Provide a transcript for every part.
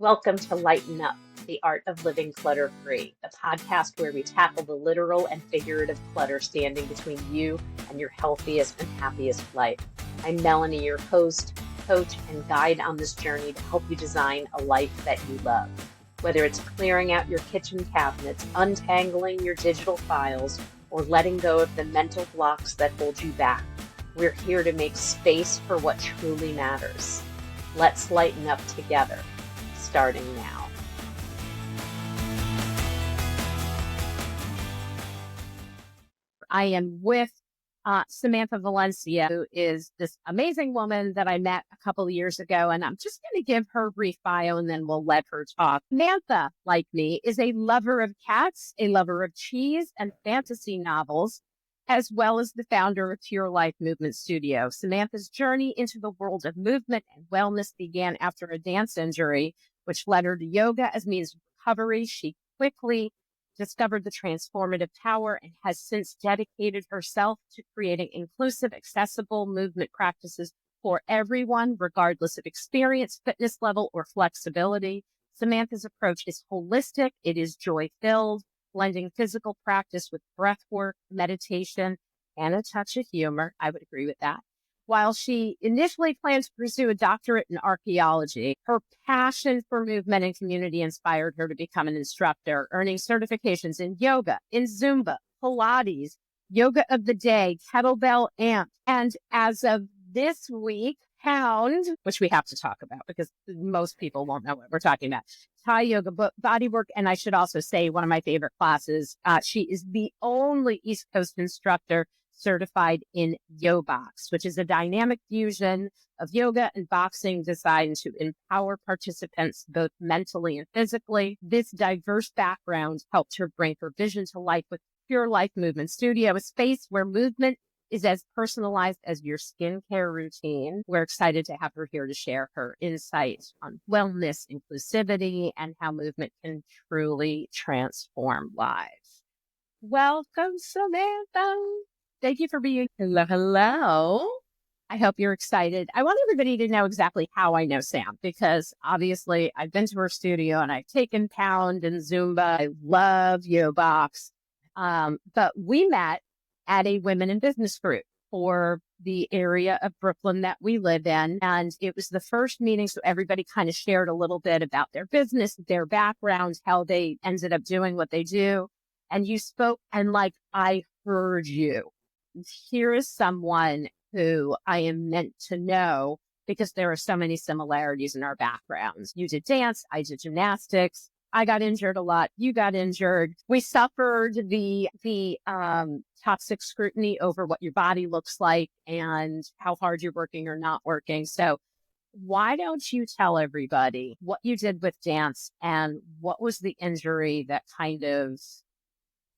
Welcome to Lighten Up, the art of living clutter-free, a podcast where we tackle the literal and figurative clutter standing between you and your healthiest and happiest life. I'm Melanie, your host, coach, and guide on this journey to help you design a life that you love. Whether it's clearing out your kitchen cabinets, untangling your digital files, or letting go of the mental blocks that hold you back, we're here to make space for what truly matters. Let's lighten up together, starting now. I am with Samantha Valencia, who is this amazing woman that I met a couple of years ago, and I'm just going to give her a brief bio and then we'll let her talk. Samantha, like me, is a lover of cats, a lover of cheese and fantasy novels, as well as the founder of Pure Life Movement Studio. Samantha's journey into the world of movement and wellness began after a dance injury, which led her to yoga as means of recovery. She quickly discovered the transformative power and has since dedicated herself to creating inclusive, accessible movement practices for everyone, regardless of experience, fitness level, or flexibility. Samantha's approach is holistic. It is joy-filled, blending physical practice with breath work, meditation, and a touch of humor. I would agree with that. While she initially planned to pursue a doctorate in archaeology, her passion for movement and community inspired her to become an instructor, earning certifications in yoga, in Zumba, Pilates, yoga of the day, kettlebell amp, and as of this week, pound, which we have to talk about because most people won't know what we're talking about, Thai yoga, body work, and I should also say one of my favorite classes. She is the only East Coast instructor certified in YoBox, which is a dynamic fusion of yoga and boxing designed to empower participants both mentally and physically. This diverse background helped her bring her vision to life with Pure Life Movement Studio, a space where movement is as personalized as your skincare routine. We're excited to have her here to share her insights on wellness, inclusivity, and how movement can truly transform lives. Welcome, Samantha. Thank you for being here. Hello. I hope you're excited. I want everybody to know exactly how I know Sam, because obviously I've been to her studio and I've taken Pound and Zumba. I love YoBox. But we met at a women in business group for the area of Brooklyn that we live in. And it was the first meeting. So everybody kind of shared a little bit about their business, their backgrounds, how they ended up doing what they do. And you spoke and I heard you. Here is someone who I am meant to know because there are so many similarities in our backgrounds. You did dance, I did gymnastics. I got injured a lot. You got injured. We suffered the toxic scrutiny over what your body looks like and how hard you're working or not working. So why don't you tell everybody what you did with dance and what was the injury that kind of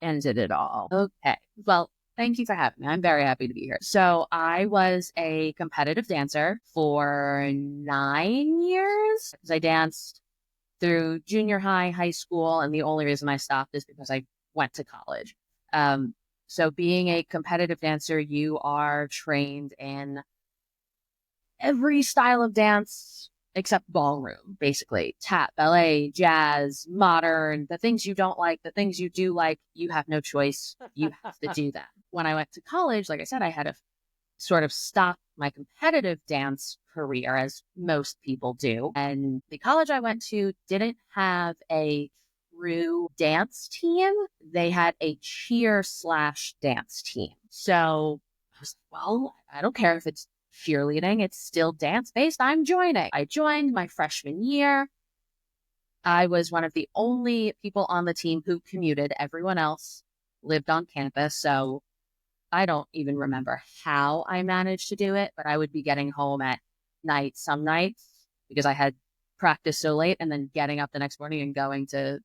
ended it all? Okay. Well, thank you for having me. I'm very happy to be here. So I was a competitive dancer for 9 years. I danced through junior high, high school, and the only reason I stopped is because I went to college. So being a competitive dancer, you are trained in every style of dance except ballroom, basically. Tap, ballet, jazz, modern, the things you don't like, the things you do like, you have no choice. You have to do that. When I went to college, like I said, I had to sort of stop my competitive dance career, as most people do. And the college I went to didn't have a true dance team. They had a cheer/dance team. So I was like, well, I don't care if it's cheerleading, it's still dance-based. I'm joining. I joined my freshman year. I was one of the only people on the team who commuted. Everyone else lived on campus. So I don't even remember how I managed to do it, but I would be getting home at night some nights because I had practiced so late and then getting up the next morning and going to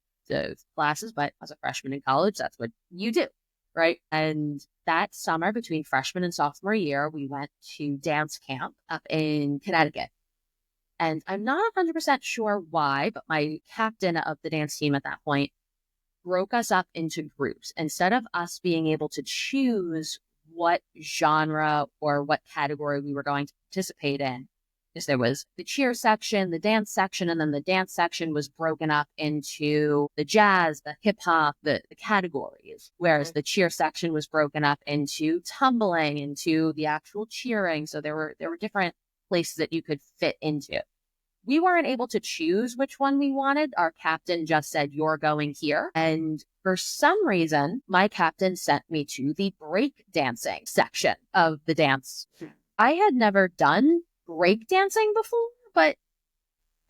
classes. But as a freshman in college, that's what you do, right? And that summer between freshman and sophomore year, we went to dance camp up in Connecticut. And I'm not 100% sure why, but my captain of the dance team at that point broke us up into groups. Instead of us being able to choose what genre or what category we were going to participate in, is there was the cheer section, the dance section, and then the dance section was broken up into the jazz, the hip hop, the categories, whereas the cheer section was broken up into tumbling, into the actual cheering. So there were different places that you could fit into. We weren't able to choose which one we wanted. Our captain just said, "You're going here." And for some reason, my captain sent me to the break dancing section of the dance. I had never done break dancing before, but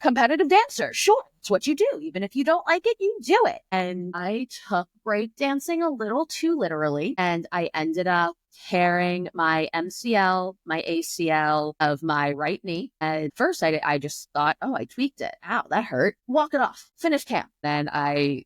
competitive dancer, sure, it's what you do. Even if you don't like it, you do it. And I took break dancing a little too literally, and I ended up tearing my MCL, my ACL of my right knee. And first I just thought, oh, I tweaked it. Ow, that hurt. Walk it off. Finish camp. Then I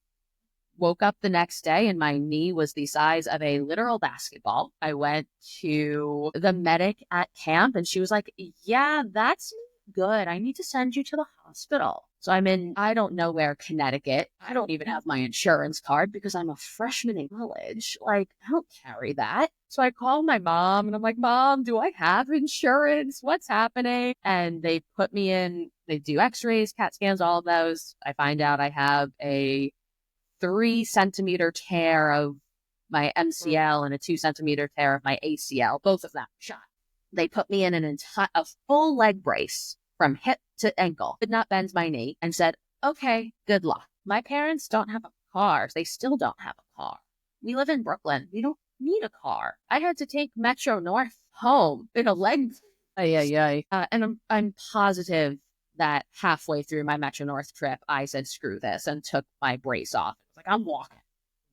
woke up the next day and my knee was the size of a literal basketball. I went to the medic at camp and she was like, "Yeah, that's good. I need to send you to the hospital." So I'm in, I don't know where, Connecticut. I don't even have my insurance card because I'm a freshman in college. Like, I don't carry that. So I call my mom and I'm like, "Mom, do I have insurance? What's happening?" And they put me in, they do x-rays, CAT scans, all of those. I find out I have a 3-centimeter tear of my MCL and a 2-centimeter tear of my ACL, both of them shot. They put me in a full leg brace from hip to ankle, did not bend my knee, and said, "Okay, good luck." My parents don't have a car. They still don't have a car. We live in Brooklyn. We don't need a car. I had to take Metro North home in a leg. And I'm positive that halfway through my Metro North trip, I said, "Screw this," and took my brace off. I was like, "I'm walking."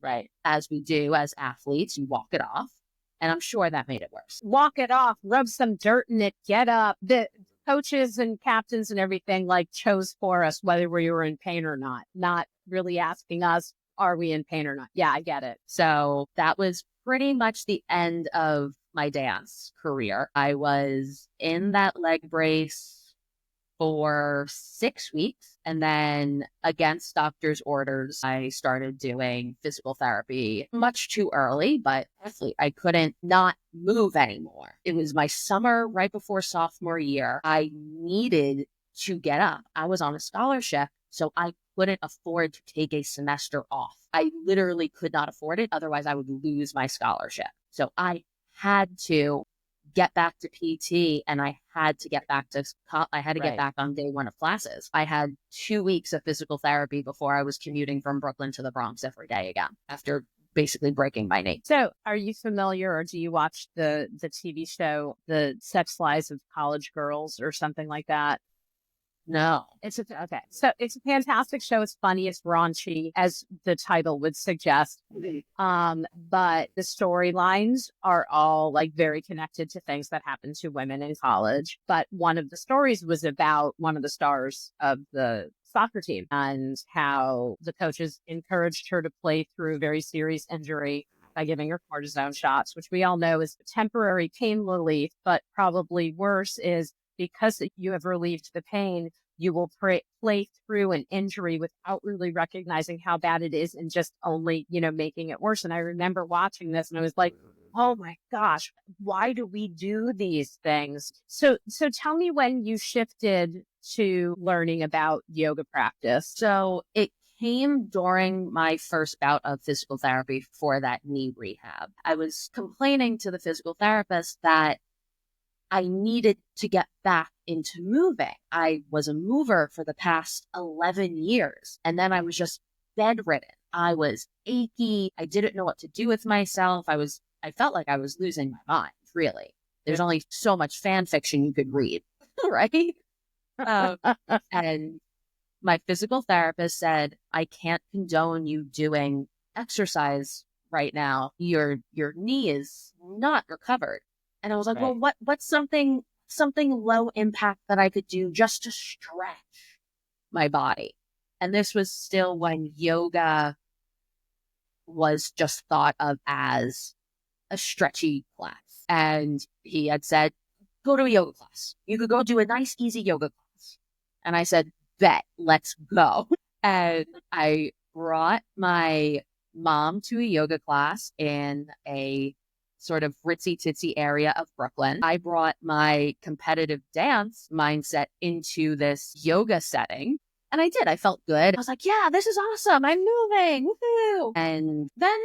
Right. As we do as athletes, you walk it off. And I'm sure that made it worse. Walk it off, rub some dirt in it, get up. The coaches and captains and everything like chose for us whether we were in pain or not really asking us, are we in pain or not? Yeah, I get it. So that was pretty much the end of my dance career. I was in that leg brace for 6 weeks. And then against doctor's orders, I started doing physical therapy much too early, but I couldn't not move anymore. It was my summer right before sophomore year. I needed to get up. I was on a scholarship, so I couldn't afford to take a semester off. I literally could not afford it. Otherwise, I would lose my scholarship. So I had to get back to PT and I had to get back to, get back on day one of classes. I had 2 weeks of physical therapy before I was commuting from Brooklyn to the Bronx every day again after basically breaking my knee. So are you familiar or do you watch the TV show, The Sex Lives of College Girls or something like that? No. Okay. So it's a fantastic show. It's funny. It's raunchy, as the title would suggest. But the storylines are all like very connected to things that happen to women in college. But one of the stories was about one of the stars of the soccer team and how the coaches encouraged her to play through a very serious injury by giving her cortisone shots, which we all know is temporary pain relief, but probably worse is because you have relieved the pain, you will play through an injury without really recognizing how bad it is and just only, making it worse. And I remember watching this and I was like, oh my gosh, why do we do these things? So tell me when you shifted to learning about yoga practice. So it came during my first bout of physical therapy for that knee rehab. I was complaining to the physical therapist that I needed to get back into moving. I was a mover for the past 11 years, and then I was just bedridden. I was achy. I didn't know what to do with myself. I felt like I was losing my mind, really. There's only so much fan fiction you could read, right? And my physical therapist said, "I can't condone you doing exercise right now. Your knee is not recovered." And I was like, well, what's something low impact that I could do just to stretch my body? And this was still when yoga was just thought of as a stretchy class. And he had said, "Go to a yoga class. You could go do a nice, easy yoga class." And I said, "Bet, let's go." And I brought my mom to a yoga class in a sort of ritzy titsy area of Brooklyn. I brought my competitive dance mindset into this yoga setting. And I did. I felt good. I was like, yeah, this is awesome. I'm moving. Woohoo. And then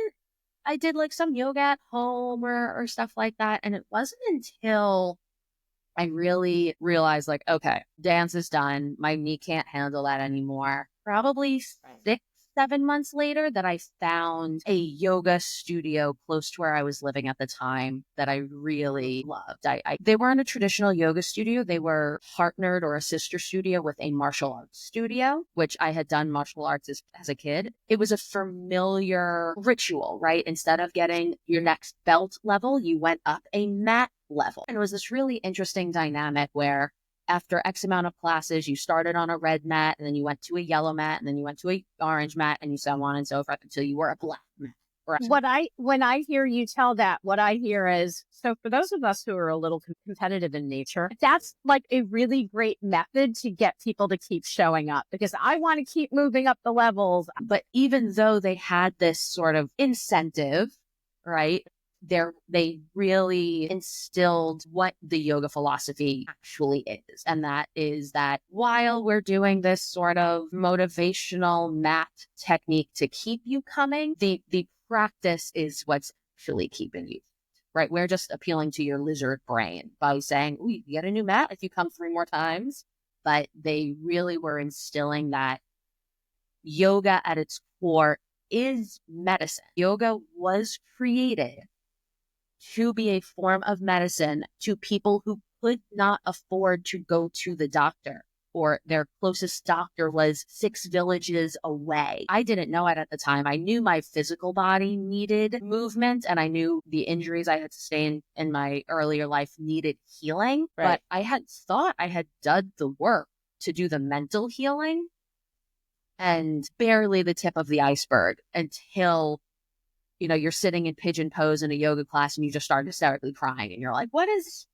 I did like some yoga at home or stuff like that. And it wasn't until I really realized, like, okay, dance is done. My knee can't handle that anymore. Probably 6, 7 months later that I found a yoga studio close to where I was living at the time that I really loved. They weren't a traditional yoga studio. They were partnered or a sister studio with a martial arts studio, which I had done martial arts as a kid. It was a familiar ritual, right? Instead of getting your next belt level, you went up a mat level. And it was this really interesting dynamic where after X amount of classes, you started on a red mat, and then you went to a yellow mat, and then you went to a orange mat, and you so on and so forth until you were a black mat. Right. When I hear you tell that, what I hear is, so for those of us who are a little competitive in nature, that's like a really great method to get people to keep showing up, because I want to keep moving up the levels. But even though they had this sort of incentive, right? They really instilled what the yoga philosophy actually is. And that is that while we're doing this sort of motivational mat technique to keep you coming, the practice is what's actually keeping you, right? We're just appealing to your lizard brain by saying, ooh, you get a new mat if you come 3 more times. But they really were instilling that yoga at its core is medicine. Yoga was created to be a form of medicine to people who could not afford to go to the doctor, or their closest doctor was 6 villages away. I didn't know it at the time. I knew my physical body needed movement, and I knew the injuries I had sustained in my earlier life needed healing. Right. But I had thought I had done the work to do the mental healing, and barely the tip of the iceberg until you're sitting in pigeon pose in a yoga class and you just start hysterically crying and you're like, what's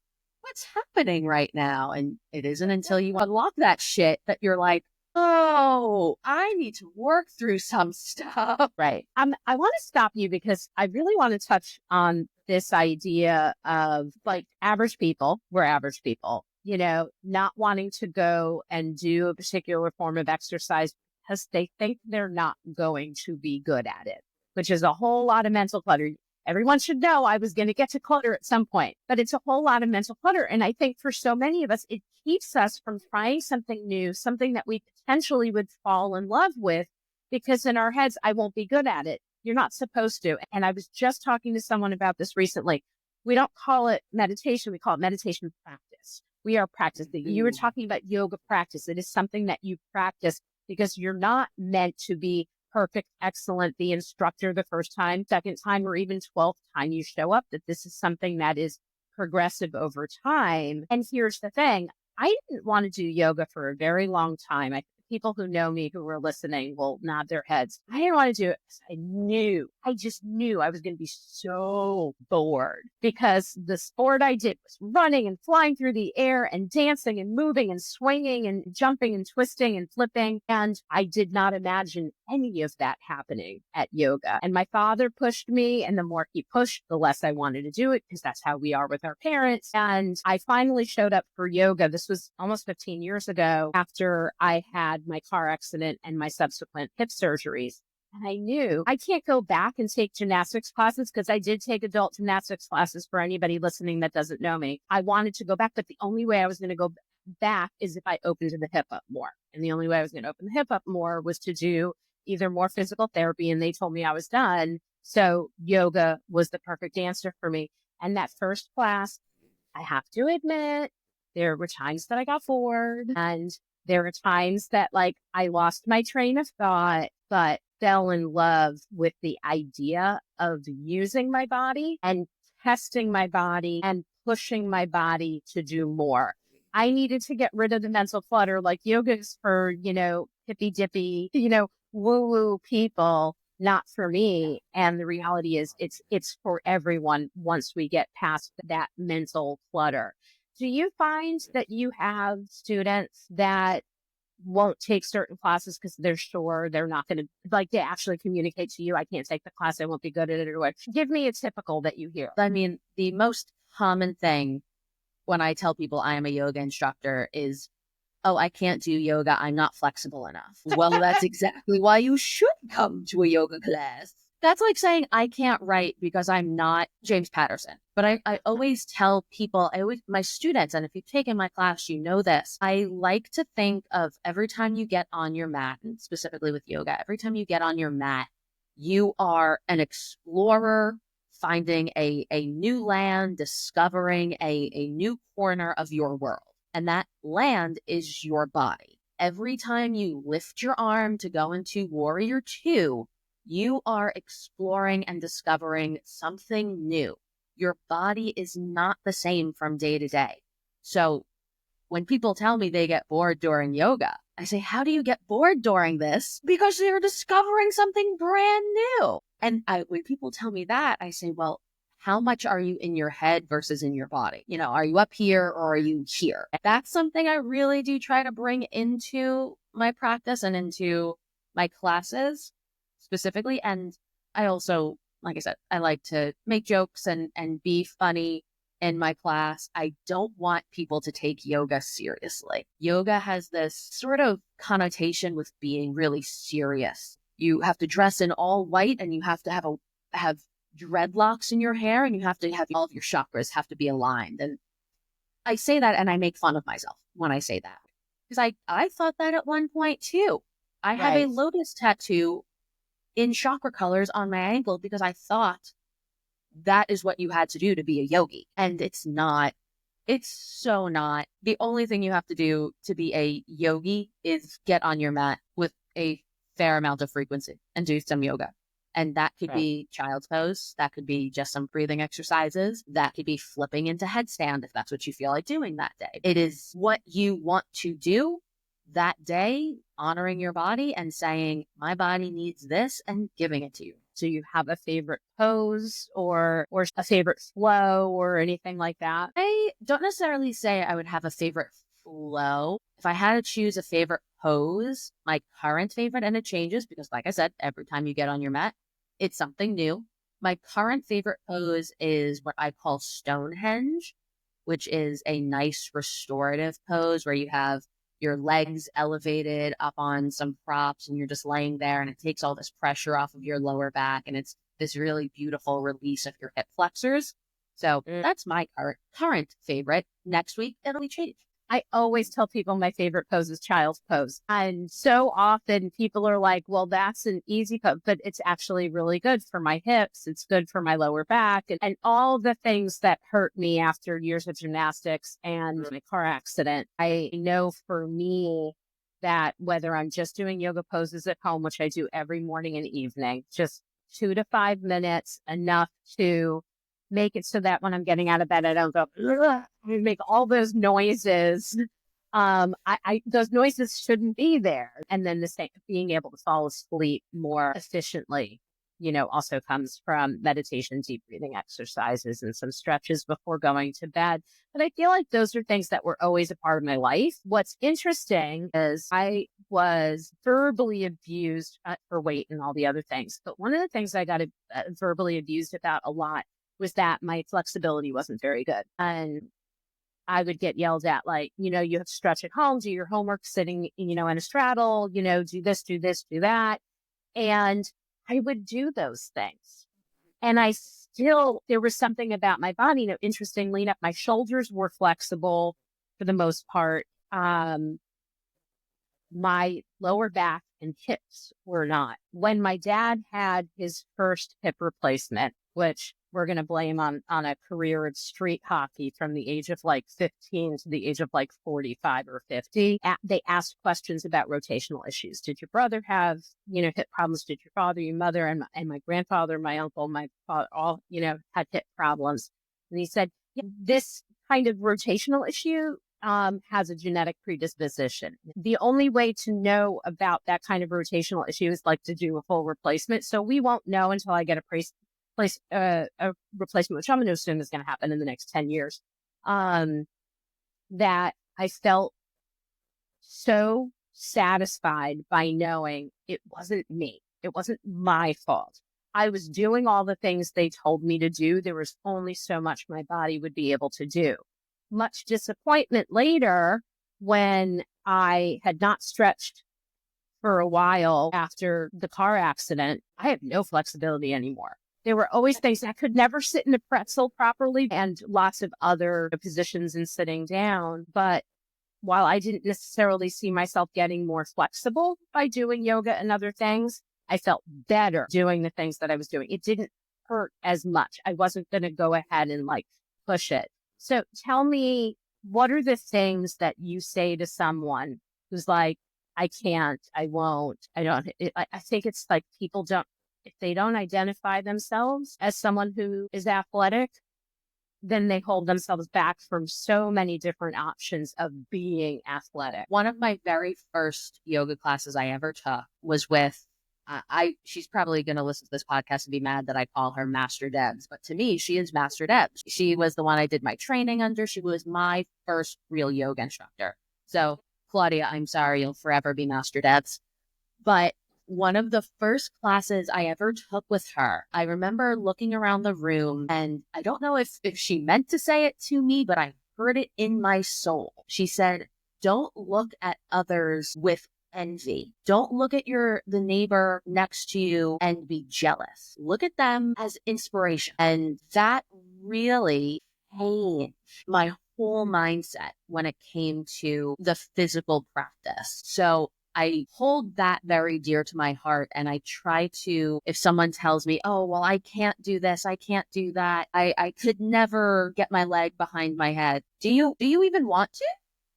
happening right now? And it isn't until you unlock that shit that you're like, oh, I need to work through some stuff. Right. I want to stop you because I really want to touch on this idea of like average people. We're average people, not wanting to go and do a particular form of exercise because they think they're not going to be good at it, which is a whole lot of mental clutter. Everyone should know I was going to get to clutter at some point, but it's a whole lot of mental clutter. And I think for so many of us, it keeps us from trying something new, something that we potentially would fall in love with, because in our heads, I won't be good at it. You're not supposed to. And I was just talking to someone about this recently. We don't call it meditation. We call it meditation practice. We are practicing. You were talking about yoga practice. It is something that you practice because you're not meant to be perfect, excellent, the instructor the first time, second time, or even 12th time you show up, that this is something that is progressive over time. And here's the thing. I didn't want to do yoga for a very long time. People who know me, who were listening, will nod their heads. I didn't want to do it because I just knew I was going to be so bored, because the sport I did was running and flying through the air and dancing and moving and swinging and jumping and twisting and flipping. And I did not imagine any of that happening at yoga. And my father pushed me, and the more he pushed, the less I wanted to do it, because that's how we are with our parents. And I finally showed up for yoga. This was almost 15 years ago, after I had my car accident and my subsequent hip surgeries. And I knew I can't go back and take gymnastics classes, because I did take adult gymnastics classes for anybody listening that doesn't know me. I wanted to go back, but the only way I was going to go back is if I opened the hip up more. And the only way I was going to open the hip up more was to do either more physical therapy, and they told me I was done. So yoga was the perfect answer for me. And that first class, I have to admit, there were times that I got bored, and there were times that I lost my train of thought, but fell in love with the idea of using my body and testing my body and pushing my body to do more. I needed to get rid of the mental clutter. Like, yoga is for, hippy dippy, woo woo people, not for me. And the reality is it's for everyone once we get past that mental clutter. Do you find that you have students that won't take certain classes because they're sure they're not going to, like, they actually communicate to you, I can't take the class, I won't be good at it, or what. Give me a typical that you hear. I mean, the most common thing when I tell people I am a yoga instructor is, oh, I can't do yoga, I'm not flexible enough. Well, that's exactly why you should come to a yoga class. That's like saying I can't write because I'm not James Patterson. But I always tell people, my students, and if you've taken my class, you know this, I like to think of every time you get on your mat, and specifically with yoga, every time you get on your mat, you are an explorer finding a new land, discovering a new corner of your world. And that land is your body. Every time you lift your arm to go into Warrior 2, you are exploring and discovering something new. Your body is not the same from day to day. So when people tell me they get bored during yoga, I say, how do you get bored during this? Because you're discovering something brand new. And when people tell me that, I say, well, how much are you in your head versus in your body? You know, are you up here or are you here? That's something I really do try to bring into my practice and into my classes specifically. And I also, like I said, I like to make jokes and be funny in my class. I don't want people to take yoga seriously. Yoga has this sort of connotation with being really serious. You have to dress in all white and you have to have dreadlocks in your hair and you have to have all of your chakras have to be aligned. And I say that and I make fun of myself when I say that. Because I thought that at one point too. I have a lotus tattoo in chakra colors on my ankle because I thought that is what you had to do to be a yogi. And it's not. It's so not. The only thing you have to do to be a yogi is get on your mat with a fair amount of frequency and do some yoga. And that could be child's pose. That could be just some breathing exercises. That could be flipping into headstand if that's what you feel like doing that day. It is what you want to do that day, honoring your body and saying, my body needs this, and giving it to you. Do you have a favorite pose or a favorite flow or anything like that? I don't necessarily say I would have a favorite flow. If I had to choose a favorite pose, my current favorite, and it changes because, like I said, every time you get on your mat, it's something new. My current favorite pose is what I call Stonehenge, which is a nice restorative pose where you have your legs elevated up on some props and you're just laying there and it takes all this pressure off of your lower back and it's this really beautiful release of your hip flexors. So that's my current favorite. Next week, it'll change. I always tell people my favorite pose is child's pose. And so often people are like, well, that's an easy pose, but it's actually really good for my hips. It's good for my lower back and all the things that hurt me after years of gymnastics and my car accident. I know for me that whether I'm just doing yoga poses at home, which I do every morning and evening, just 2 to 5 minutes, enough to make it so that when I'm getting out of bed, I don't go, I make all those noises. Those noises shouldn't be there. And then the same, being able to fall asleep more efficiently, also comes from meditation, deep breathing exercises, and some stretches before going to bed. But I feel like those are things that were always a part of my life. What's interesting is I was verbally abused for weight and all the other things. But one of the things I got verbally abused about a lot was that my flexibility wasn't very good. And I would get yelled at, like, you have to stretch at home, do your homework sitting, in a straddle, do this, do that. And I would do those things. And there was something about my body, interestingly enough, my shoulders were flexible for the most part. My lower back and hips were not. When my dad had his first hip replacement, which we're going to blame on a career in street hockey from the age of like 15 to the age of like 45 or 50. They asked questions about rotational issues. Did your brother have, hip problems? Did your father, your mother, and my grandfather, my uncle, my father, all, had hip problems? And he said, this kind of rotational issue has a genetic predisposition. The only way to know about that kind of rotational issue is like to do a full replacement. So we won't know until I get a replacement, which I'm going to assume is going to happen in the next 10 years, that I felt so satisfied by knowing it wasn't me. It wasn't my fault. I was doing all the things they told me to do. There was only so much my body would be able to do. Much disappointment later when I had not stretched for a while after the car accident. I have no flexibility anymore. There were always things I could never sit in a pretzel properly and lots of other positions in sitting down. But while I didn't necessarily see myself getting more flexible by doing yoga and other things, I felt better doing the things that I was doing. It didn't hurt as much. I wasn't going to go ahead and like push it. So tell me, what are the things that you say to someone who's like, I can't, I won't, I don't. I think it's like people don't, if they don't identify themselves as someone who is athletic, then they hold themselves back from so many different options of being athletic. One of my very first yoga classes I ever took was with, she's probably going to listen to this podcast and be mad that I call her Master Debs, but to me, she is Master Debs. She was the one I did my training under. She was my first real yoga instructor. So Claudia, I'm sorry, you'll forever be Master Debs. But one of the first classes I ever took with her, I remember looking around the room, and I don't know if she meant to say it to me, but I heard it in my soul. She said, don't look at others with envy. Don't look at the neighbor next to you and be jealous. Look at them as inspiration. And that really changed my whole mindset when it came to the physical practice. So I hold that very dear to my heart. And I try to, if someone tells me, oh, well, I can't do this, I can't do that, I could never get my leg behind my head. Do you even want to?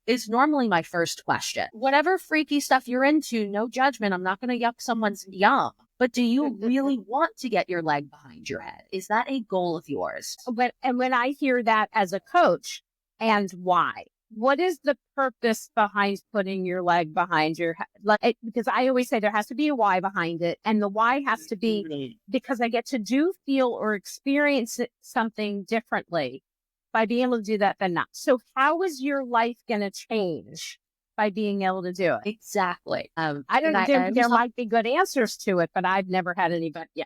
Is normally my first question. Whatever freaky stuff you're into, no judgment. I'm not going to yuck someone's yum. But do you really want to get your leg behind your head? Is that a goal of yours? When I hear that as a coach, and why? What is the purpose behind putting your leg behind your head? Because I always say there has to be a why behind it. And the why has to be because I get to do, feel, or experience something differently by being able to do that than not. So how is your life going to change by being able to do it? Exactly. I don't know. There might be good answers to it, but I've never had any. But yeah.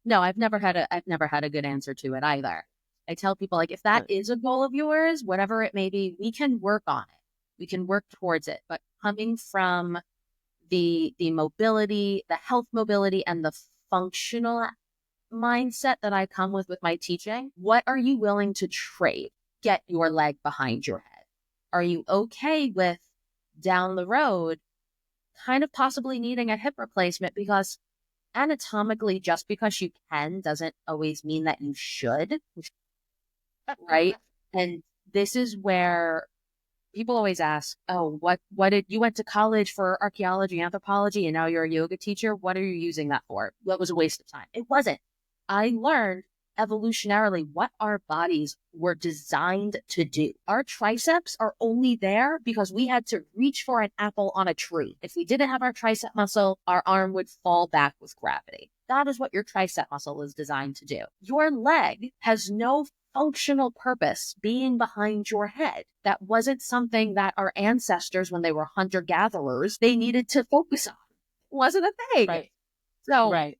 No, I've never had a good answer to it either. I tell people, like, if that is a goal of yours, whatever it may be, we can work on it. We can work towards it. But coming from the mobility, the health mobility, and the functional mindset that I come with my teaching, what are you willing to trade? Get your leg behind your head. Are you okay with down the road kind of possibly needing a hip replacement? Because anatomically, just because you can doesn't always mean that you should. Right. And this is where people always ask, oh, what did you went to college for archaeology, anthropology, and now you're a yoga teacher? What are you using that for? That was a waste of time. It wasn't. I learned evolutionarily what our bodies were designed to do. Our triceps are only there because we had to reach for an apple on a tree. If we didn't have our tricep muscle, our arm would fall back with gravity. That is what your tricep muscle is designed to do. Your leg has no functional purpose being behind your head. That wasn't something that our ancestors, when they were hunter-gatherers, they needed to focus on. It wasn't a thing. Right. So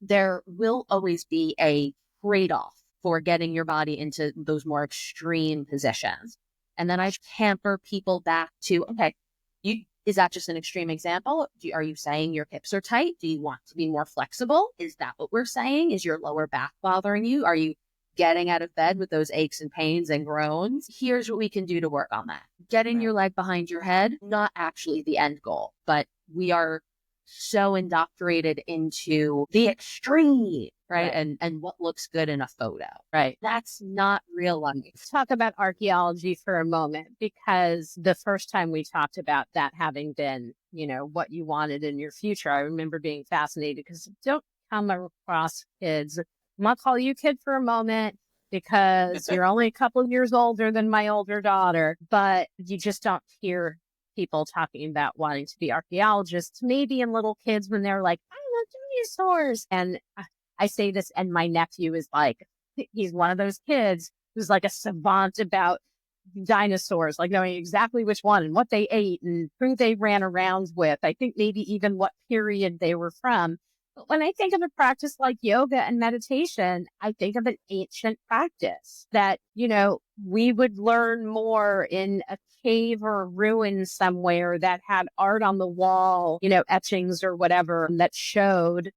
there will always be a trade-off for getting your body into those more extreme positions. And then I hamper people back to, okay, is that just an extreme example? Are you saying your hips are tight? Do you want to be more flexible? Is that what we're saying? Is your lower back bothering you? Are you getting out of bed with those aches and pains and groans? Here's what we can do to work on that. Getting your leg behind your head, not actually the end goal, but we are so indoctrinated into the extreme, right? And what looks good in a photo, right? That's not real life. Let's talk about archaeology for a moment, because the first time we talked about that having been, what you wanted in your future, I remember being fascinated because don't come across kids. I'm going to call you kid for a moment because you're only a couple of years older than my older daughter, but you just don't hear people talking about wanting to be archaeologists, maybe in little kids when they're like, I love dinosaurs. And I say this, and my nephew is like, he's one of those kids who's like a savant about dinosaurs, like knowing exactly which one and what they ate and who they ran around with. I think maybe even what period they were from. But when I think of a practice like yoga and meditation, I think of an ancient practice that, we would learn more in a cave or a ruin somewhere that had art on the wall, etchings or whatever that showed,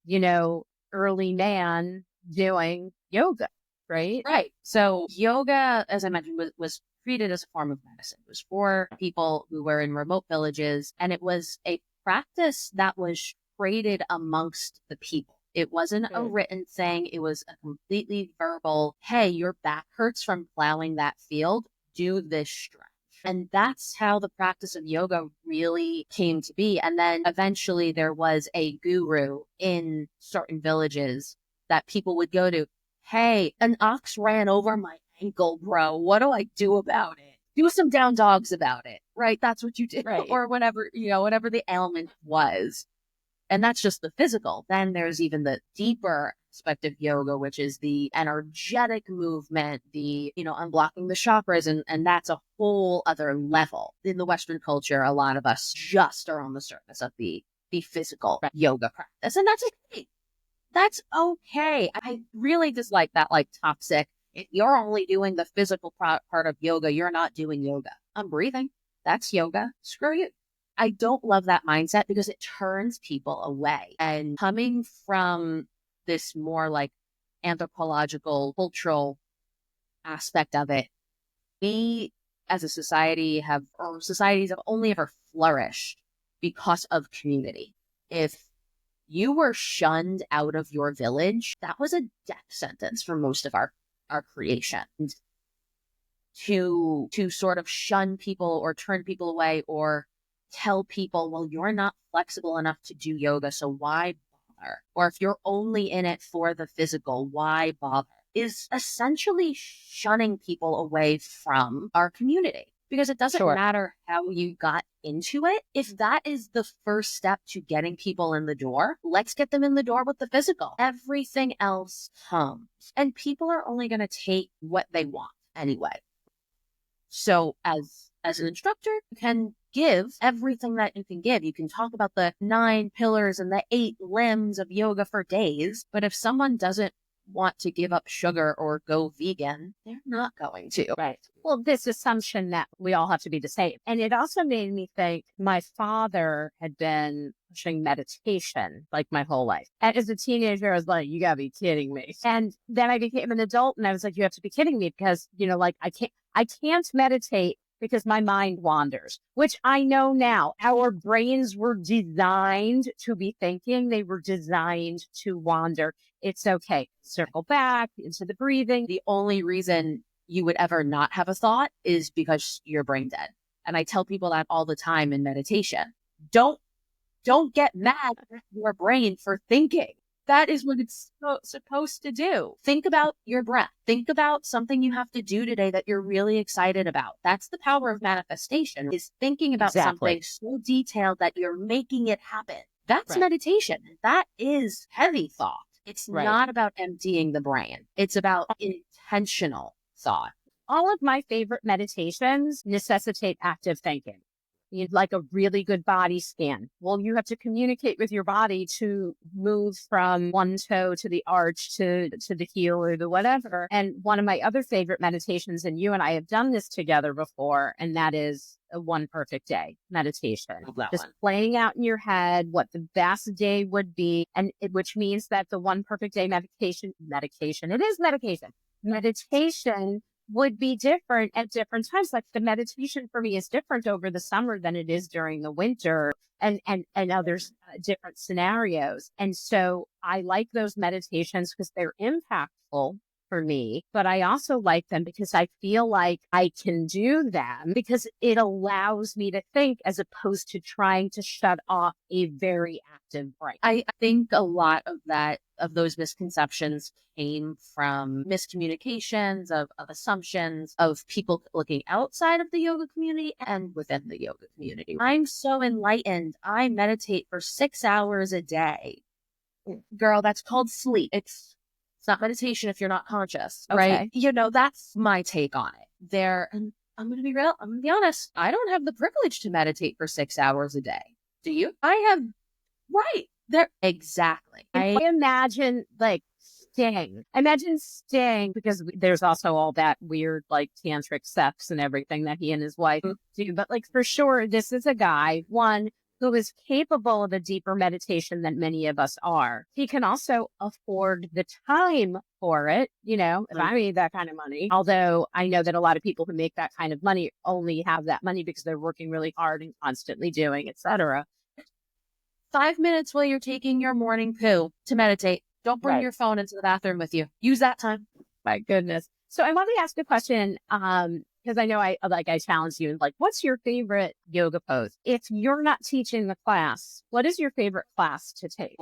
early man doing yoga, right? Right. So yoga, as I mentioned, was treated as a form of medicine. It was for people who were in remote villages, and it was a practice that was traded amongst the people. It wasn't a written thing. It was a completely verbal, hey, your back hurts from plowing that field. Do this stretch. And that's how the practice of yoga really came to be. And then eventually there was a guru in certain villages that people would go to. Hey, an ox ran over my ankle, bro. What do I do about it? Do some down dogs about it, right? That's what you did. Right. Or whatever, whatever the ailment was. And that's just the physical. Then there's even the deeper aspect of yoga, which is the energetic movement, the, unblocking the chakras. And that's a whole other level. In the Western culture, a lot of us just are on the surface of the physical yoga practice. And that's okay. That's okay. I really dislike that, toxic. If you're only doing the physical part of yoga, you're not doing yoga. I'm breathing. That's yoga. Screw you. I don't love that mindset because it turns people away. And coming from this more anthropological, cultural aspect of it, we as a society societies have only ever flourished because of community. If you were shunned out of your village, that was a death sentence for most of our creation. And to sort of shun people or turn people away or tell people, well, you're not flexible enough to do yoga, so why bother? Or if you're only in it for the physical, why bother? Is essentially shunning people away from our community. Because it doesn't matter how you got into it. If that is the first step to getting people in the door, let's get them in the door with the physical. Everything else comes. And people are only going to take what they want anyway. So as an instructor, you can give everything that you can give. You can talk about the 9 pillars and the 8 limbs of yoga for days. But if someone doesn't want to give up sugar or go vegan, they're not going to. Right. Well, this assumption that we all have to be the same. And it also made me think my father had been pushing meditation my whole life. And as a teenager, I was like, you gotta be kidding me. And then I became an adult and I was like, you have to be kidding me because, I can't meditate because my mind wanders, which I know now. Our brains were designed to be thinking. They were designed to wander. It's okay. Circle back into the breathing. The only reason you would ever not have a thought is because you're brain dead. And I tell people that all the time in meditation. Don't get mad at your brain for thinking. That is what it's supposed to do. Think about your breath. Think about something you have to do today that you're really excited about. That's the power of manifestation, is thinking about something so detailed that you're making it happen. That's meditation. That is heavy thought. It's not about emptying the brain. It's about intentional thought. All of my favorite meditations necessitate active thinking. You'd like a really good body scan. Well, you have to communicate with your body to move from one toe to the arch to the heel or the whatever. And one of my other favorite meditations, and you and I have done this together before, and that is a one perfect day meditation. Just playing out in your head what the best day would be, and which means that the one perfect day medication would be different at different times. Like the meditation for me is different over the summer than it is during the winter and other different scenarios. And so I like those meditations because they're impactful for me, but I also like them because I feel like I can do them because it allows me to think as opposed to trying to shut off a very active brain. I think a lot of those misconceptions came from miscommunications, of assumptions, of people looking outside of the yoga community and within the yoga community. I'm so enlightened. I meditate for 6 hours a day. Girl, that's called sleep. It's not meditation if you're not conscious, right? Okay. That's my take on it. I'm going to be real. I'm going to be honest. I don't have the privilege to meditate for 6 hours a day. Do you? I have, right there. Exactly. I imagine like Sting. Imagine Sting, because there's also all that weird like tantric sex and everything that he and his wife do. But like for sure, this is a guy, one, who is capable of a deeper meditation than many of us are. He can also afford the time for it. You know, if I made that kind of money, although I know that a lot of people who make that kind of money only have that money because they're working really hard and constantly doing, etc. 5 minutes while you're taking your morning poo to meditate. Don't bring your phone into the bathroom with you. Use that time. My goodness. So I want to ask a question, because I know I challenged you, like, what's your favorite yoga pose? If you're not teaching the class, what is your favorite class to take?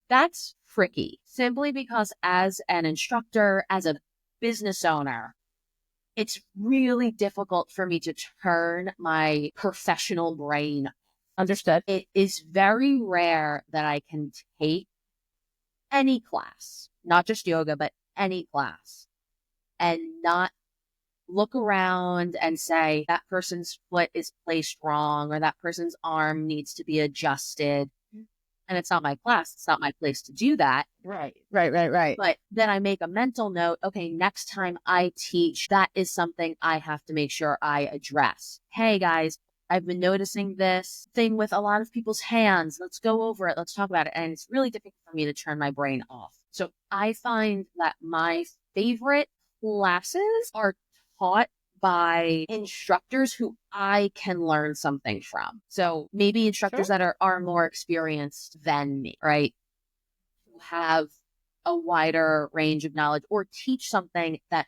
That's tricky, simply because as an instructor, as a business owner, it's really difficult for me to turn my professional brain. Understood. It is very rare that I can take any class, not just yoga, but any class, and not look around and say that person's foot is placed wrong or that person's arm needs to be adjusted. And it's not my class. It's not my place to do that. Right. But then I make a mental note. Okay, next time I teach, that is something I have to make sure I address. Hey guys, I've been noticing this thing with a lot of people's hands. Let's go over it. Let's talk about it. And it's really difficult for me to turn my brain off. So I find that my favorite classes are taught by instructors who I can learn something from. So maybe instructors that are more experienced than me, right? Who have a wider range of knowledge or teach something that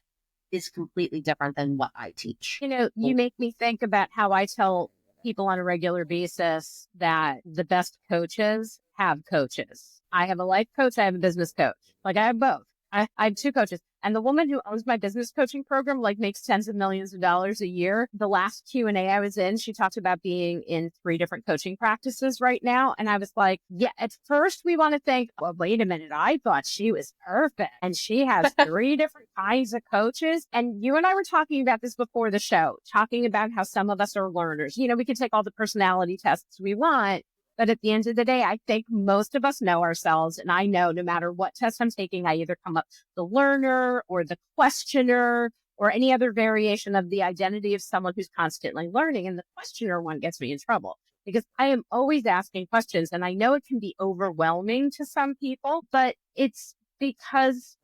is completely different than what I teach. You know, you make me think about how I tell people on a regular basis that the best coaches have coaches. I have a life coach. I have a business coach. Like I have both. I have two coaches. And the woman who owns my business coaching program, like, makes tens of millions of dollars a year. The last Q&A I was in, she talked about being in 3 different coaching practices right now. And I was like, yeah, at first we want to think, well, wait a minute. I thought she was perfect. And she has 3 different kinds of coaches. And you and I were talking about this before the show, talking about how some of us are learners. You know, we can take all the personality tests we want. But at the end of the day, I think most of us know ourselves. And I know no matter what test I'm taking, I either come up the learner or the questioner or any other variation of the identity of someone who's constantly learning. And the questioner one gets me in trouble because I am always asking questions. And I know it can be overwhelming to some people, but it's because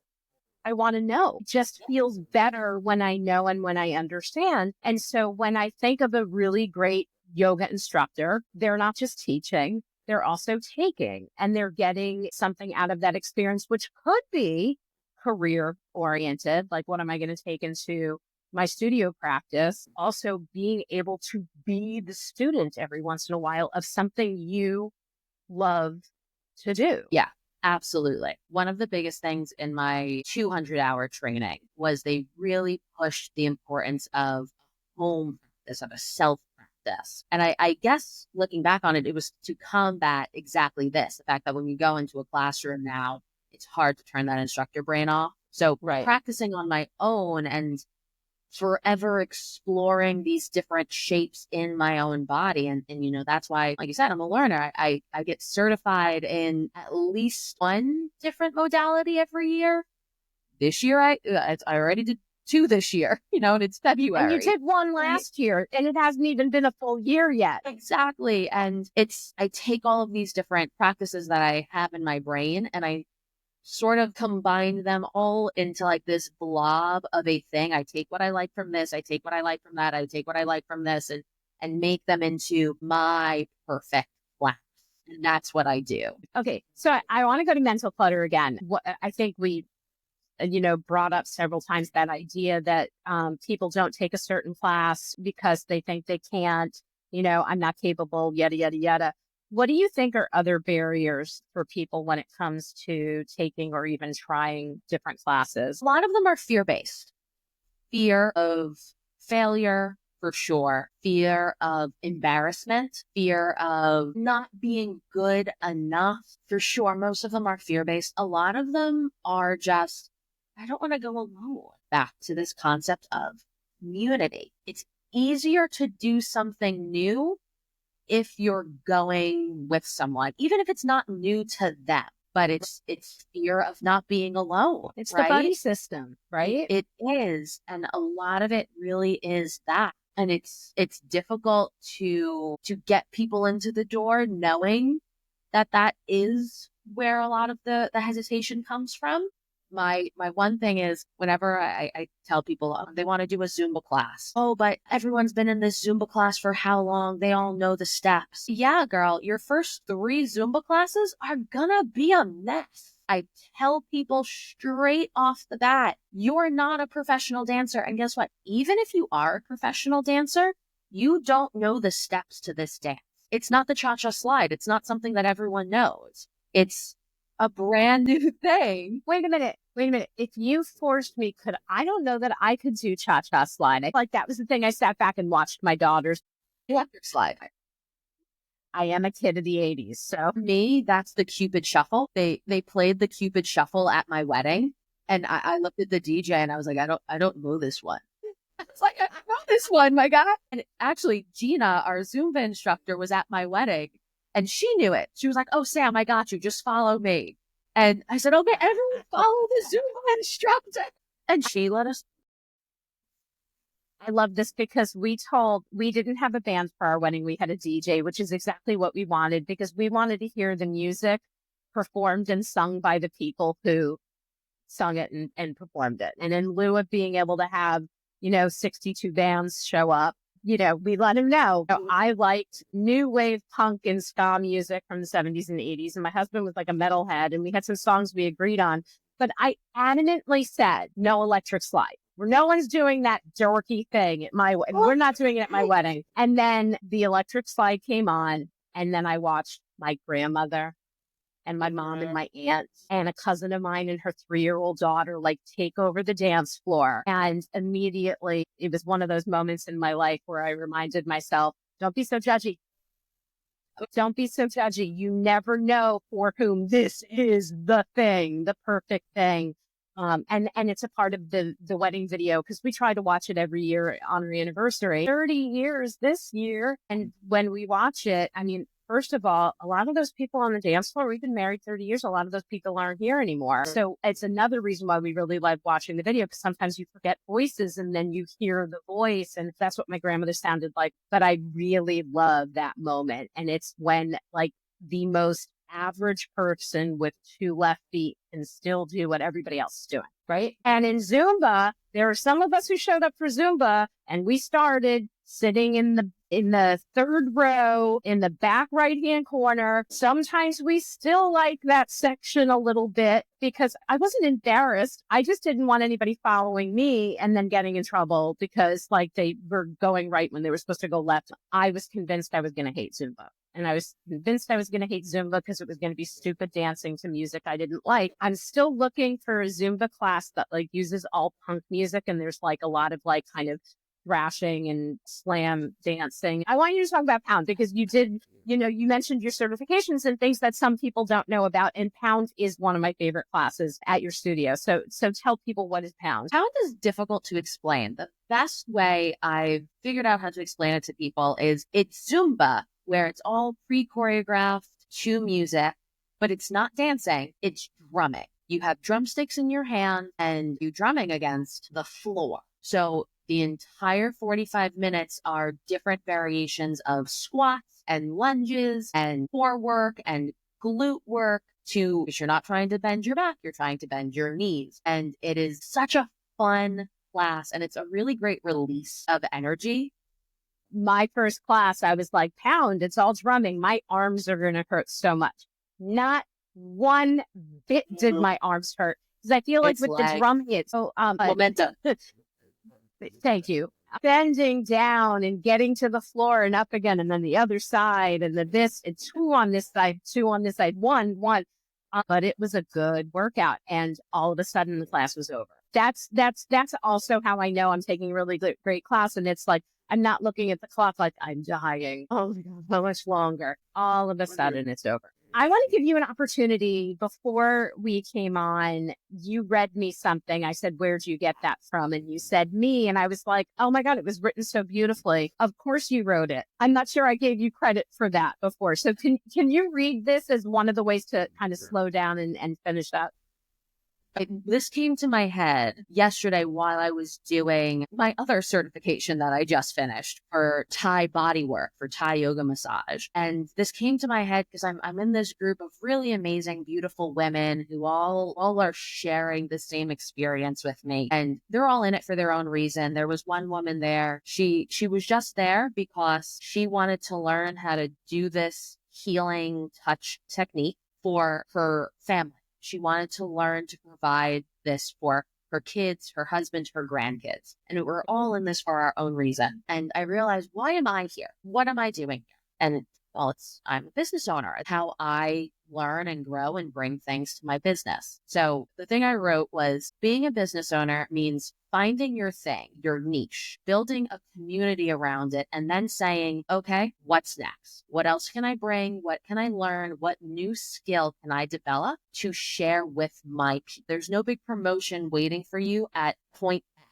I want to know. It just feels better when I know and when I understand. And so when I think of a really great yoga instructor, they're not just teaching, they're also taking, and they're getting something out of that experience, which could be career oriented. Like, what am I going to take into my studio practice? Also being able to be the student every once in a while of something you love to do. Yeah. Absolutely. One of the biggest things in my 200-hour training was they really pushed the importance of home practice, of a self practice. And I guess looking back on it, it was to combat exactly this, the fact that when you go into a classroom now, it's hard to turn that instructor brain off. So practicing on my own and forever exploring these different shapes in my own body. And you know, that's why, like you said, I'm a learner. I get certified in at least one different modality every year. This year, I already did 2 this year, you know, and it's February. And you did 1 last year, and it hasn't even been a full year yet. Exactly. And I take all of these different practices that I have in my brain and I sort of combine them all into like this blob of a thing. I take what I like from this, I take what I like from that, I take what I like from this, and make them into my perfect class. And that's what I do. Okay. So I want to go to mental clutter again. What I think we, brought up several times that idea that people don't take a certain class because they think they can't, I'm not capable, yada, yada, yada. What do you think are other barriers for people when it comes to taking or even trying different classes? A lot of them are fear-based. Fear of failure, for sure. Fear of embarrassment. Fear of not being good enough, for sure. Most of them are fear-based. A lot of them are just, I don't want to go alone. Back to this concept of community. It's easier to do something new if you're going with someone, even if it's not new to them, but it's fear of not being alone. It's right? the buddy system, right? It is. And a lot of it really is that. And it's difficult to get people into the door knowing that is where a lot of the hesitation comes from. My one thing is whenever I tell people they want to do a Zumba class. Oh, but everyone's been in this Zumba class for how long? They all know the steps. Yeah, girl, your first 3 Zumba classes are gonna be a mess. I tell people straight off the bat, you're not a professional dancer. And guess what? Even if you are a professional dancer, you don't know the steps to this dance. It's not the cha-cha slide. It's not something that everyone knows. It's a brand new thing. Wait a minute. If you forced me, I don't know that I could do cha-cha slide. I like that was the thing. I sat back and watched my daughters Electric slide. I am a kid of the 80s. So for me, that's the Cupid Shuffle. They played the Cupid Shuffle at my wedding. And I looked at the DJ and I was like, I don't know this one. I was like, I know this one, my God. And actually, Gina, our Zumba instructor, was at my wedding and she knew it. She was like, oh, Sam, I got you. Just follow me. And I said, okay, everyone follow the Zumba instructor. And she let us. I love this because we didn't have a band for our wedding. We had a DJ, which is exactly what we wanted because we wanted to hear the music performed and sung by the people who sung it and performed it. And in lieu of being able to have, 62 bands show up, we let them know. I liked new wave punk and ska music from the 70s and 80s. And my husband was like a metalhead and we had some songs we agreed on. But I adamantly said, no electric slide. No one's doing that dorky thing at my wedding. We're not doing it at my wedding. And then the electric slide came on. And then I watched my grandmother and my mom and my aunt and a cousin of mine and her 3-year-old daughter take over the dance floor. And immediately it was one of those moments in my life where I reminded myself, don't be so judgy. Don't be so judgy. You never know for whom this is the thing, the perfect thing. And it's a part of the wedding video because we try to watch it every year on our anniversary. 30 years this year. And when we watch it, I mean, first of all, a lot of those people on the dance floor, we've been married 30 years. A lot of those people aren't here anymore. So it's another reason why we really love watching the video because sometimes you forget voices and then you hear the voice. And that's what my grandmother sounded like. But I really love that moment. And it's when the most average person with 2 left feet can still do what everybody else is doing, right? And in Zumba, there are some of us who showed up for Zumba and we started sitting in the 3rd row in the back right-hand corner. Sometimes we still like that section a little bit because I wasn't embarrassed. I just didn't want anybody following me and then getting in trouble because they were going right when they were supposed to go left. I was convinced I was going to hate Zumba. And I was convinced I was going to hate Zumba because it was going to be stupid dancing to music I didn't like. I'm still looking for a Zumba class that uses all punk music. And there's a lot of kind of thrashing and slam dancing. I want you to talk about Pound because you did, you mentioned your certifications and things that some people don't know about. And Pound is one of my favorite classes at your studio. So tell people, what is Pound? Pound is difficult to explain. The best way I've figured out how to explain it to people is it's Zumba, where it's all pre-choreographed to music, but it's not dancing, it's drumming. You have drumsticks in your hand and you're drumming against the floor. So the entire 45 minutes are different variations of squats and lunges and core work and glute work if you're not trying to bend your back, you're trying to bend your knees. And it is such a fun class and it's a really great release of energy. My first class, I was like, Pound, it's all drumming. My arms are going to hurt so much. Not one bit did my arms hurt. Because I feel with the drumming, it's momentum. Thank you. Bending down and getting to the floor and up again, and then the other side, and then this, and 2 on this side, 2 on this side, one. But it was a good workout, and all of a sudden the class was over. That's also how I know I'm taking a really great class, and it's I'm not looking at the clock I'm dying. Oh my God, how much longer? All of a sudden it's over. I want to give you an opportunity. Before we came on, you read me something. I said, "Where'd you get that from?" And you said me. And I was like, "Oh my God, it was written so beautifully. Of course you wrote it." I'm not sure I gave you credit for that before. So can you read this as one of the ways to kind of slow down and finish up? This came to my head yesterday while I was doing my other certification that I just finished for Thai body work, for Thai yoga massage. And this came to my head because I'm in this group of really amazing, beautiful women who all are sharing the same experience with me. And they're all in it for their own reason. There was one woman there. She was just there because she wanted to learn how to do this healing touch technique for her family. She wanted to learn to provide this for her kids, her husband, her grandkids. And we're all in this for our own reason. And I realized, why am I here? What am I doing here? And well, I'm a business owner. It's how I learn and grow and bring things to my business. So the thing I wrote was, being a business owner means finding your thing, your niche, building a community around it, and then saying, okay, what's next? What else can I bring? What can I learn? What new skill can I develop to share with my people? There's no big promotion waiting for you at point X.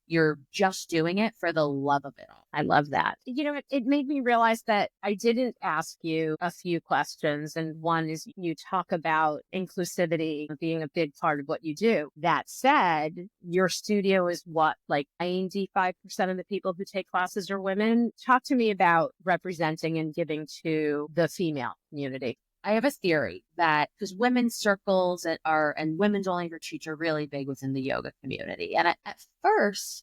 You're just doing it for the love of it all. I love that. It made me realize that I didn't ask you a few questions. And one is, you talk about inclusivity being a big part of what you do. That said, your studio is what, like 95% of the people who take classes are women. Talk to me about representing and giving to the female community. I have a theory that because women's circles and women's only retreats are really big within the yoga community. And at first,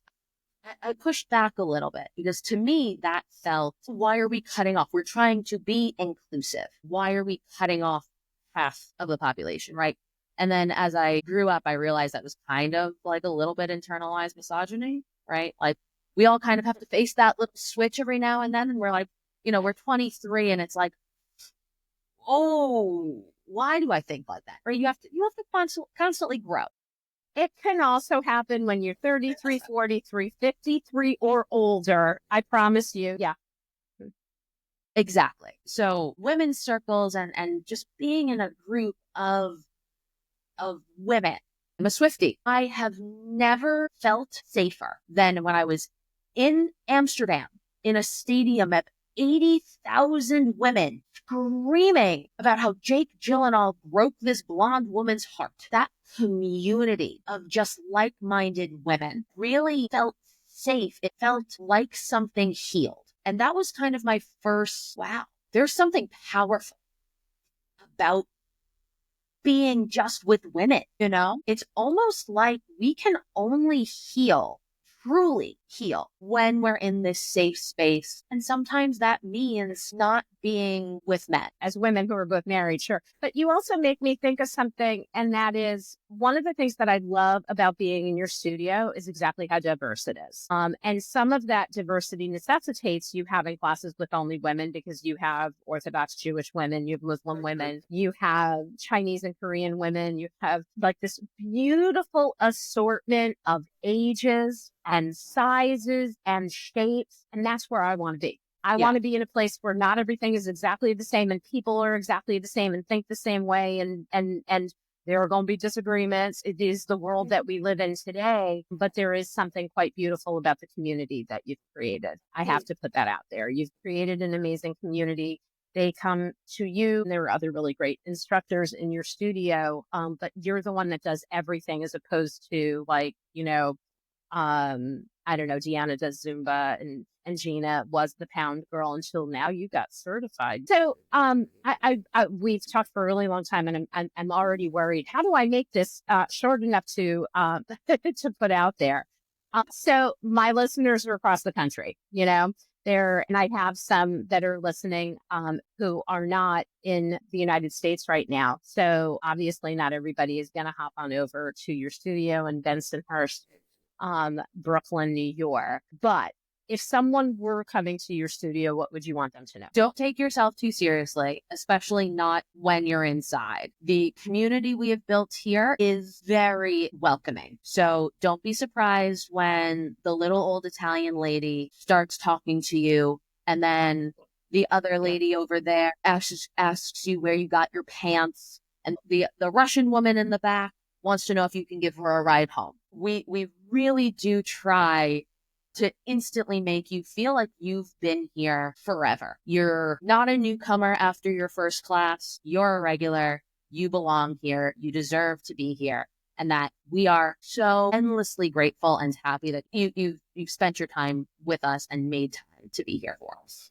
I pushed back a little bit because to me, that felt, why are we cutting off? We're trying to be inclusive. Why are we cutting off half of the population, right? And then as I grew up, I realized that was kind of like a little bit internalized misogyny, right? Like, we all kind of have to face that little switch every now and then. And we're like, we're 23 and it's like, oh, why do I think like that? Or you have to constantly grow. It can also happen when you're 33, 43, 53 or older. I promise you. Yeah. Exactly. So women's circles and just being in a group of women. I'm a Swiftie. I have never felt safer than when I was in Amsterdam in a stadium of 80,000 women screaming about how Jake Gyllenhaal broke this blonde woman's heart. That community of just like-minded women really felt safe. It felt like something healed. And that was kind of my first, wow, there's something powerful about being just with women, It's almost like we can only truly heal when we're in this safe space. And sometimes that means not being with men. As women who are both married, sure. But you also make me think of something, and that is one of the things that I love about being in your studio is exactly how diverse it is. And some of that diversity necessitates you having classes with only women, because you have Orthodox Jewish women, you have Muslim women, you have Chinese and Korean women, you have like this beautiful assortment of ages and sizes and shapes. And that's where I want to be. I want to be in a place where not everything is exactly the same and people are exactly the same and think the same way. And there are going to be disagreements. It is the world that we live in today, but there is something quite beautiful about the community that you've created. I have to put that out there. You've created an amazing community. They come to you. There are other really great instructors in your studio, but you're the one that does everything, as opposed to like, I don't know, Deanna does Zumba and Gina was the pound girl until now you got certified. So, we've talked for a really long time, and I'm already worried. How do I make this short enough to to put out there? So my listeners are across the country, and I have some that are listening who are not in the United States right now. So obviously not everybody is going to hop on over to your studio in Bensonhurst, Brooklyn, New York. But if someone were coming to your studio, what would you want them to know? Don't take yourself too seriously, especially not when you're inside. The community we have built here is very welcoming. So don't be surprised when the little old Italian lady starts talking to you and then The other lady over there asks you where you got your pants. And the Russian woman in the back wants to know if you can give her a ride home. We really do try to instantly make you feel like you've been here forever. You're not a newcomer after your first class. You're a regular. You belong here. You deserve to be here. And that we are so endlessly grateful and happy that you've spent your time with us and made time to be here for us.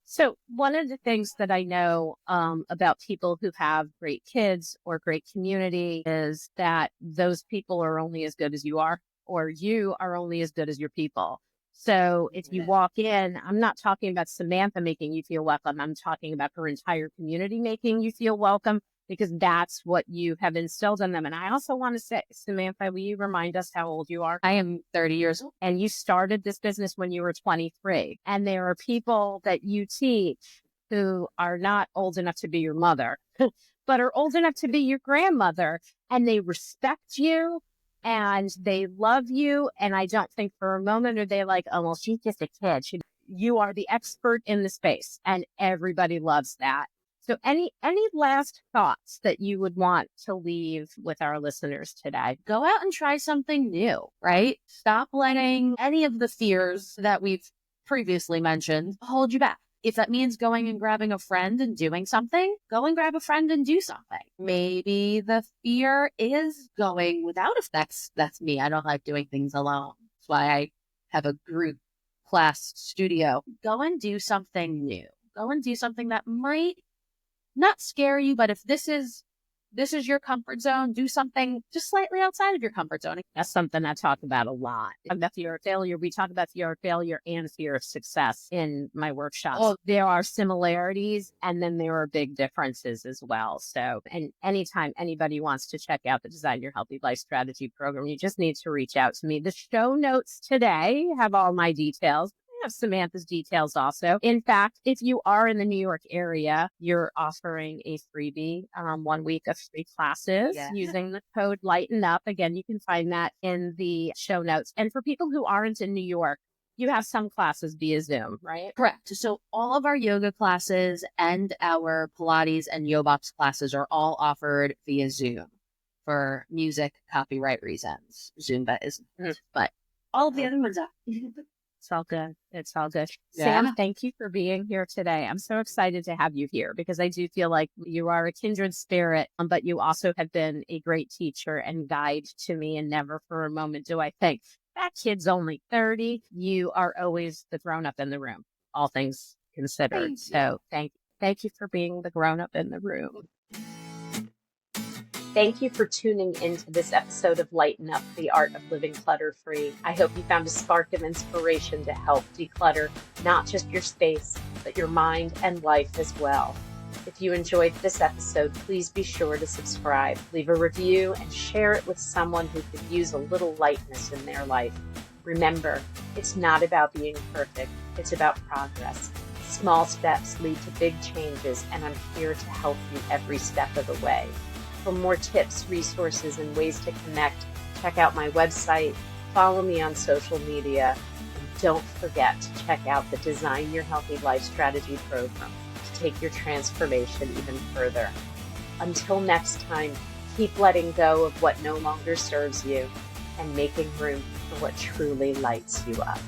So one of the things that I know about people who have great kids or great community is that those people are only as good as you are, or you are only as good as your people. So if you walk in, I'm not talking about Samantha making you feel welcome. I'm talking about her entire community making you feel welcome, because that's what you have instilled in them. And I also want to say, Samantha, will you remind us how old you are? I am 30 years old. And you started this business when you were 23. And there are people that you teach who are not old enough to be your mother, but are old enough to be your grandmother. And they respect you and they love you. And I don't think for a moment are they like, oh, well, she's just a kid. You are the expert in the space, and everybody loves that. So any last thoughts that you would want to leave with our listeners today? Go out and try something new, right? Stop letting any of the fears that we've previously mentioned hold you back. If that means going and grabbing a friend and doing something, go and grab a friend and do something. Maybe the fear is going without a that's me. I don't like doing things alone. That's why I have a group class studio. Go and do something new. Go and do something that might not scare you, but if this is your comfort zone, do something just slightly outside of your comfort zone. That's something I talk about a lot. About fear of failure. We talk about fear of failure and fear of success in my workshops. Oh, there are similarities, and then there are big differences as well. So, and anytime anybody wants to check out the Design Your Healthy Life Strategy program, you just need to reach out to me. The show notes today have all my details. Have Samantha's details also. In fact, if you are in the New York area, you're offering a freebie, 1 week of free classes using the code Lighten Up. Again, you can find that in the show notes. And for people who aren't in New York, you have some classes via Zoom, right? Correct. So all of our yoga classes and our Pilates and Yobox classes are all offered via Zoom for music copyright reasons. Zumba isn't, but all of the other ones are. It's all good. It's all good. Yeah. Sam, thank you for being here today. I'm so excited to have you here because I do feel like you are a kindred spirit, but you also have been a great teacher and guide to me. And never for a moment do I think, that kid's only 30. You are always the grown-up in the room, all things considered. So thank you for being the grown-up in the room. Thank you for tuning into this episode of Lighten Up, the Art of Living Clutter-Free. I hope you found a spark of inspiration to help declutter not just your space, but your mind and life as well. If you enjoyed this episode, please be sure to subscribe, leave a review, and share it with someone who could use a little lightness in their life. Remember, it's not about being perfect, it's about progress. Small steps lead to big changes, and I'm here to help you every step of the way. For more tips, resources, and ways to connect, check out my website, follow me on social media, and don't forget to check out the Design Your Healthy Life Strategy program to take your transformation even further. Until next time, keep letting go of what no longer serves you and making room for what truly lights you up.